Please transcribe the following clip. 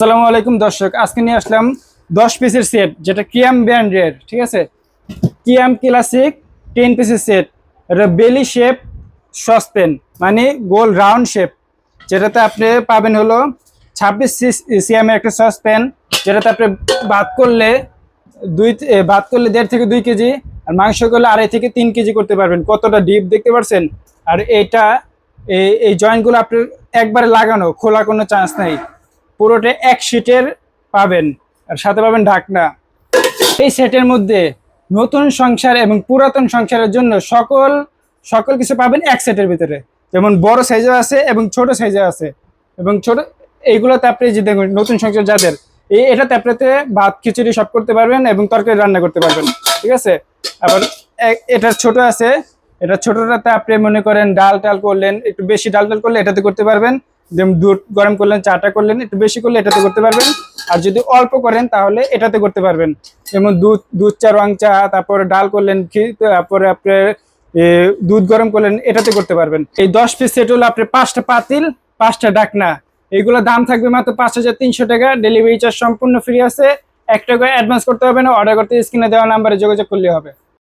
আসসালামু আলাইকুম দর্শক, আজকে নিয়ে আসলাম 10 পিসের সেট, যেটা কিয়াম ব্র্যান্ডের। ঠিক আছে, কিয়াম ক্লাসিক 10 পিসের সেট। এটা বেলি শেপ সসপ্যান, মানে গোল রাউন্ড শেপ, যেটাতে আপনি পাবেন হলো 26 সিএমের একটা সসপ্যান, যেটাতে আপনি ভাত করলে ভাত করলে 1.5 থেকে 2 কেজি, আর মাংস করলে 2.5 থেকে 3 কেজি করতে পারবেন। কতটা ডিপ দেখতে পাচ্ছেন। আর এটা এই জয়েন্টগুলো আপনার একবারে লাগানো, খোলা কোনো চান্স নাই। পুরোটা এক শিটের পাবেন, আর সাথে পাবেন ঢাকনা। এই সেটের মধ্যে নতুন সংসার এবং পুরাতন সংসারের জন্য সকল সকল কিছু পাবেন এক সেটের ভিতরে। যেমন বড় সাইজও আছে এবং ছোট সাইজও আছে। এবং ছোট এইগুলোতে আপনি যে দেখুন, নতুন সংসার যাদের, এটাতে আপনাতে ভাত খিচুড়ি সব করতে পারবেন এবং তরকারি রান্না করতে পারবেন। ঠিক আছে, আবার এটা ছোট আছে। এটা ছোটটাতে আপনি মনে করেন ডাল টাল করলেন, একটু বেশি ডাল টাল করলে এটাতে করতে পারবেন। যেমন দুধ গরম করলেন, চাটা করলেন, একটু বেশি করলে এটাতে করতে পারবেন। আর যদি অল্প করেন তাহলে এটাতে করতে পারবেন। যেমন দুধ চা, রং চা, তারপরে ডাল করলেন, তারপরে আপনার দুধ গরম করলেন, এটাতে করতে পারবেন। এই 10 পিস সেট হলো আপনার 5টা পাতিল, 5টা ঢাকনা। এইগুলো দাম থাকবে মাত্র 5300 টাকা। ডেলিভারি চার্জ সম্পূর্ণ ফ্রি আছে। 1 টাকা অ্যাডভান্স করতে হবে না। অর্ডার করতে স্ক্রিনে দেওয়া নাম্বারে যোগাযোগ করলে হবে।